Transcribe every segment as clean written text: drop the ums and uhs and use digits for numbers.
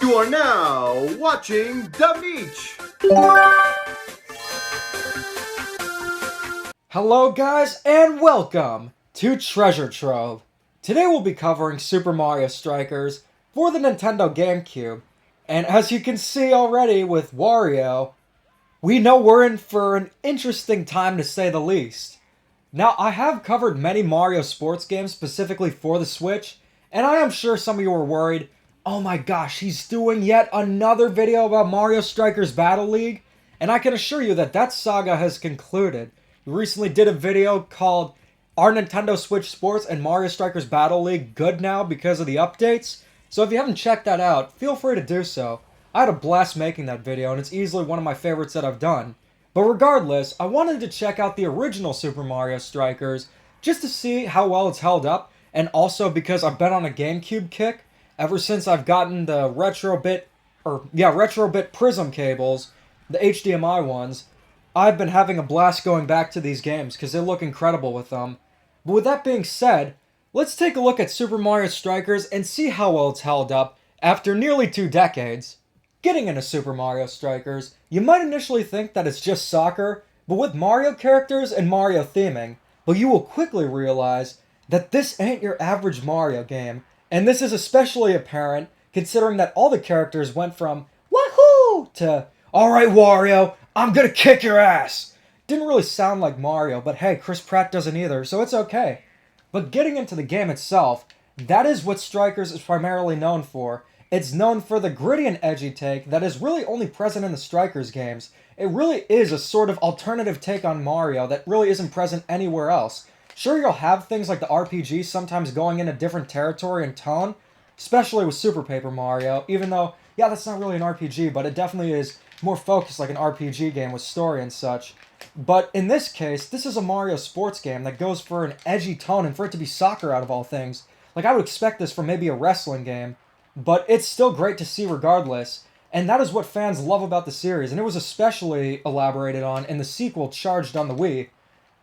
You are now watching The Meech. Hello guys and welcome to Treasure Trove. Today we'll be covering Super Mario Strikers for the Nintendo GameCube. And as you can see already with Wario, we know we're in for an interesting time to say the least. Now, I have covered many Mario sports games specifically for the Switch, and I am sure some of you were worried, oh my gosh, he's doing yet another video about Mario Strikers Battle League? And I can assure you that that saga has concluded. We recently did a video called Are Nintendo Switch Sports and Mario Strikers Battle League good now because of the updates? So if you haven't checked that out, feel free to do so. I had a blast making that video, and it's easily one of my favorites that I've done. But regardless, I wanted to check out the original Super Mario Strikers just to see how well it's held up, and also because I've been on a GameCube kick ever since I've gotten the Retrobit Prism cables, the HDMI ones. I've been having a blast going back to these games because they look incredible with them. But with that being said, let's take a look at Super Mario Strikers and see how well it's held up after nearly 2 decades. Getting into Super Mario Strikers, you might initially think that it's just soccer, but with Mario characters and Mario theming, but you will quickly realize that this ain't your average Mario game, and this is especially apparent considering that all the characters went from wahoo to alright Wario, I'm gonna kick your ass. Didn't really sound like Mario, but hey, Chris Pratt doesn't either, so it's okay. But getting into the game itself, that is what Strikers is primarily known for. It's known for the gritty and edgy take that is really only present in the Strikers games. It really is a sort of alternative take on Mario that really isn't present anywhere else. Sure, you'll have things like the RPG sometimes going in a different territory and tone, especially with Super Paper Mario, even though, yeah, that's not really an RPG, but it definitely is more focused like an RPG game with story and such. But in this case, this is a Mario sports game that goes for an edgy tone and for it to be soccer out of all things. Like, I would expect this from maybe a wrestling game, but it's still great to see regardless, and that is what fans love about the series, and it was especially elaborated on in the sequel Charged on the Wii.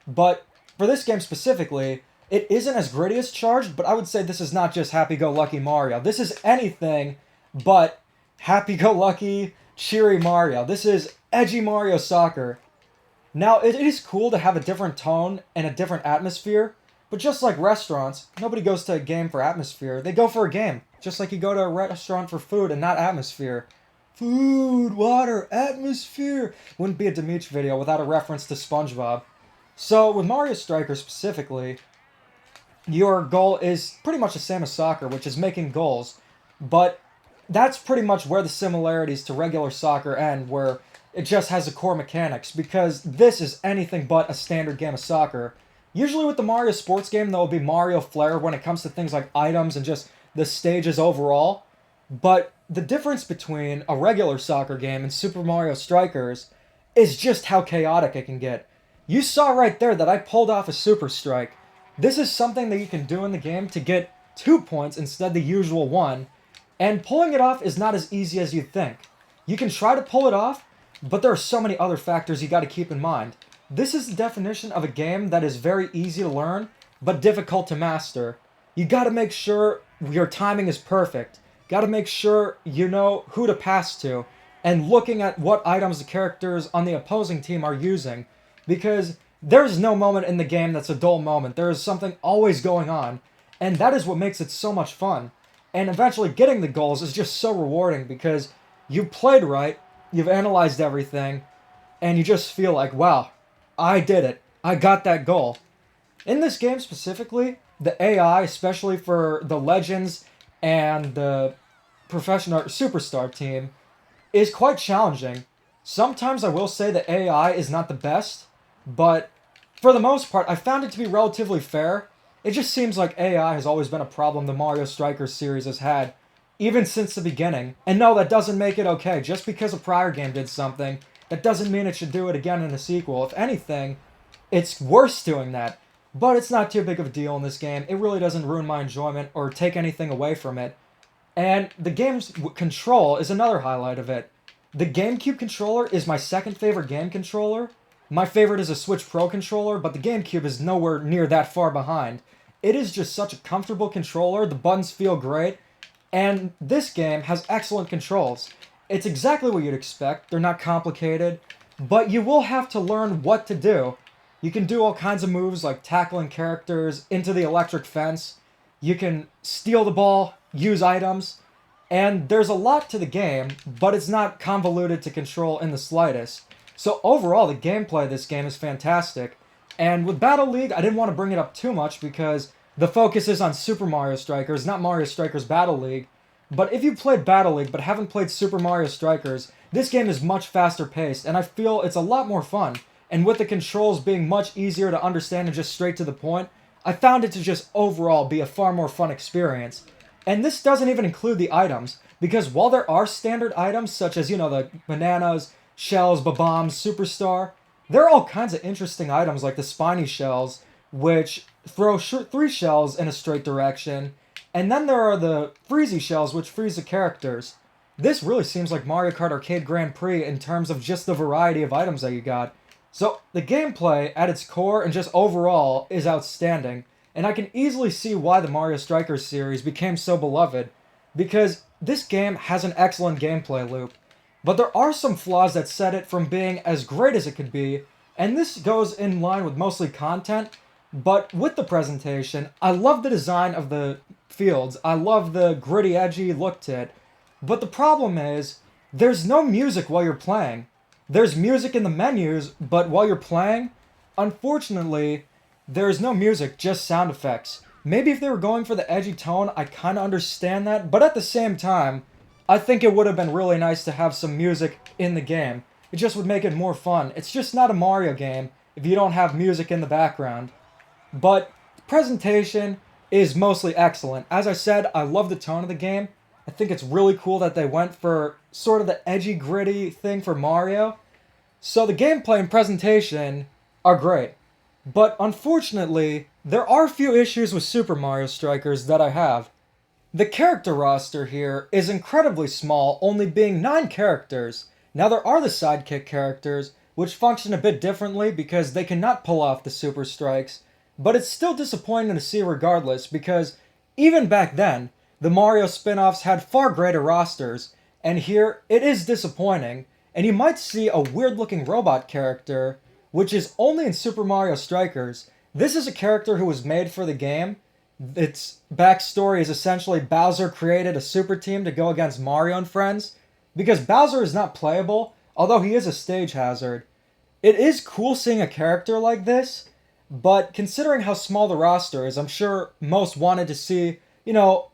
But for this game specifically, it isn't as gritty as Charged, but I would say this is not just happy-go-lucky Mario. This is anything but happy-go-lucky, cheery Mario. This is edgy Mario soccer. Now, it is cool to have a different tone and a different atmosphere, but just like restaurants, nobody goes to a game for atmosphere. They go for a game, just like you go to a restaurant for food and not atmosphere. Food, water, atmosphere. Wouldn't be a Demeech video without a reference to SpongeBob. So, with Mario Strikers specifically, your goal is pretty much the same as soccer, which is making goals. But that's pretty much where the similarities to regular soccer end, where it just has the core mechanics, because this is anything but a standard game of soccer. Usually with the Mario sports game, there will be Mario flair when it comes to things like items and just the stages overall. But the difference between a regular soccer game and Super Mario Strikers is just how chaotic it can get. You saw right there that I pulled off a Super Strike. This is something that you can do in the game to get 2 points instead of the usual 1. And pulling it off is not as easy as you'd think. You can try to pull it off, but there are so many other factors you gotta keep in mind. This is the definition of a game that is very easy to learn, but difficult to master. You gotta make sure your timing is perfect. Gotta make sure you know who to pass to, and looking at what items the characters on the opposing team are using. Because there's no moment in the game that's a dull moment. There is something always going on, and that is what makes it so much fun. And eventually getting the goals is just so rewarding because you played right, you've analyzed everything, and you just feel like, wow, I did it. I got that goal. In this game specifically, the AI, especially for the Legends and the Professional Superstar team, is quite challenging. Sometimes I will say the AI is not the best, but for the most part, I found it to be relatively fair. It just seems like AI has always been a problem the Mario Strikers series has had, even since the beginning. And no, that doesn't make it okay. Just because a prior game did something, that doesn't mean it should do it again in a sequel. If anything, it's worse doing that. But it's not too big of a deal in this game. It really doesn't ruin my enjoyment or take anything away from it. And the game's control is another highlight of it. The GameCube controller is my second favorite game controller. My favorite is a Switch Pro controller, but the GameCube is nowhere near that far behind. It is just such a comfortable controller. The buttons feel great. And this game has excellent controls. It's exactly what you'd expect. They're not complicated, but you will have to learn what to do. You can do all kinds of moves like tackling characters into the electric fence. You can steal the ball, use items, and there's a lot to the game, but it's not convoluted to control in the slightest. So overall, the gameplay of this game is fantastic. And with Battle League, I didn't want to bring it up too much because the focus is on Super Mario Strikers, not Mario Strikers Battle League. But if you played Battle League but haven't played Super Mario Strikers, this game is much faster paced, and I feel it's a lot more fun. And with the controls being much easier to understand and just straight to the point, I found it to just overall be a far more fun experience. And this doesn't even include the items, because while there are standard items such as, the bananas, shells, bombs, superstar, there are all kinds of interesting items like the spiny shells, which throw 3 shells in a straight direction, and then there are the freezy shells, which freeze the characters. This really seems like Mario Kart Arcade Grand Prix in terms of just the variety of items that you got. So, the gameplay, at its core and just overall, is outstanding, and I can easily see why the Mario Strikers series became so beloved, because this game has an excellent gameplay loop. But there are some flaws that set it from being as great as it could be, and this goes in line with mostly content, but with the presentation, I love the design of the fields, I love the gritty, edgy look to it, but the problem is, there's no music while you're playing. There's music in the menus, but while you're playing, unfortunately, there's no music, just sound effects. Maybe if they were going for the edgy tone, I kind of understand that, but at the same time, I think it would have been really nice to have some music in the game. It just would make it more fun. It's just not a Mario game if you don't have music in the background. But the presentation is mostly excellent. As I said, I love the tone of the game. I think it's really cool that they went for sort of the edgy, gritty thing for Mario. So the gameplay and presentation are great. But unfortunately, there are a few issues with Super Mario Strikers that I have. The character roster here is incredibly small, only being 9 characters. Now there are the sidekick characters, which function a bit differently because they cannot pull off the super strikes, but it's still disappointing to see regardless because even back then, the Mario spin-offs had far greater rosters, and here it is disappointing, and you might see a weird-looking robot character, which is only in Super Mario Strikers. This is a character who was made for the game. Its backstory is essentially Bowser created a super team to go against Mario and friends, because Bowser is not playable, although he is a stage hazard. It is cool seeing a character like this, but considering how small the roster is, I'm sure most wanted to see,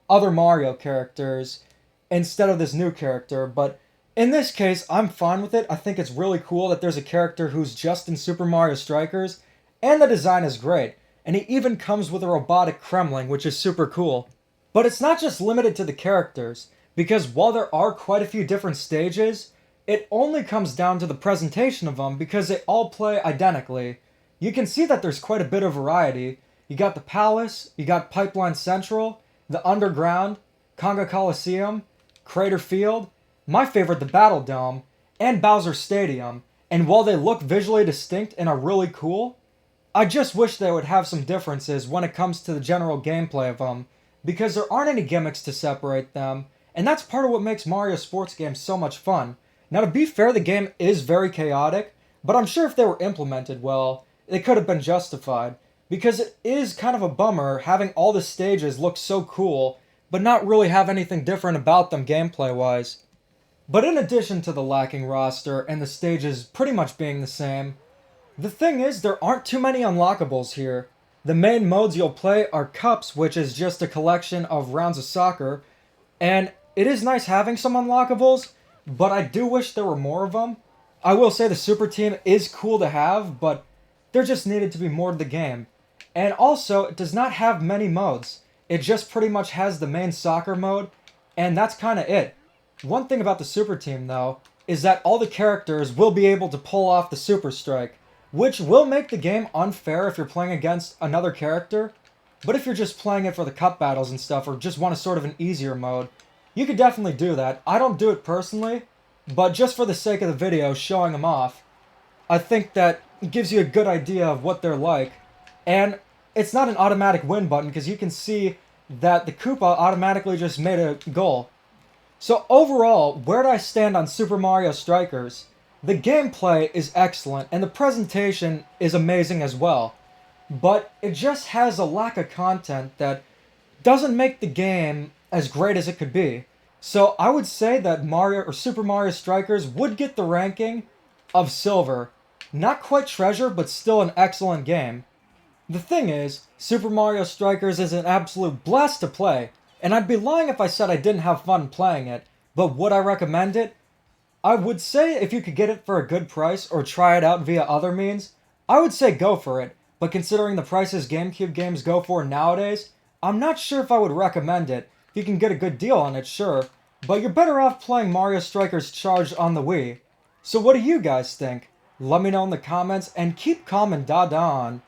other Mario characters instead of this new character, but in this case, I'm fine with it. I think it's really cool that there's a character who's just in Super Mario Strikers, and the design is great, and he even comes with a robotic Kremling, which is super cool. But it's not just limited to the characters, because while there are quite a few different stages, it only comes down to the presentation of them because they all play identically. You can see that there's quite a bit of variety. You got the Palace, you got Pipeline Central, the Underground, Conga Coliseum, Crater Field, my favorite, the Battle Dome, and Bowser Stadium. And while they look visually distinct and are really cool, I just wish they would have some differences when it comes to the general gameplay of them, because there aren't any gimmicks to separate them, and that's part of what makes Mario sports games so much fun. Now, to be fair, the game is very chaotic, but I'm sure if they were implemented well, they could have been justified, because it is kind of a bummer having all the stages look so cool, but not really have anything different about them gameplay-wise. But in addition to the lacking roster and the stages pretty much being the same, the thing is there aren't too many unlockables here. The main modes you'll play are Cups, which is just a collection of rounds of soccer, and it is nice having some unlockables, but I do wish there were more of them. I will say the Super Team is cool to have, but there just needed to be more to the game. And also, it does not have many modes. It just pretty much has the main soccer mode, and that's kind of it. One thing about the Super Team, though, is that all the characters will be able to pull off the Super Strike, which will make the game unfair if you're playing against another character, but if you're just playing it for the cup battles and stuff, or just want a sort of an easier mode, you could definitely do that. I don't do it personally, but just for the sake of the video showing them off, I think that gives you a good idea of what they're like. And it's not an automatic win button, because you can see that the Koopa automatically just made a goal. So overall, where do I stand on Super Mario Strikers? The gameplay is excellent, and the presentation is amazing as well. But it just has a lack of content that doesn't make the game as great as it could be. So I would say that Mario or Super Mario Strikers would get the ranking of silver. Not quite treasure, but still an excellent game. The thing is, Super Mario Strikers is an absolute blast to play, and I'd be lying if I said I didn't have fun playing it, but would I recommend it? I would say if you could get it for a good price or try it out via other means, I would say go for it, but considering the prices GameCube games go for nowadays, I'm not sure if I would recommend it. If you can get a good deal on it, sure, but you're better off playing Mario Strikers Charged on the Wii. So what do you guys think? Let me know in the comments, and keep calm and da-da on.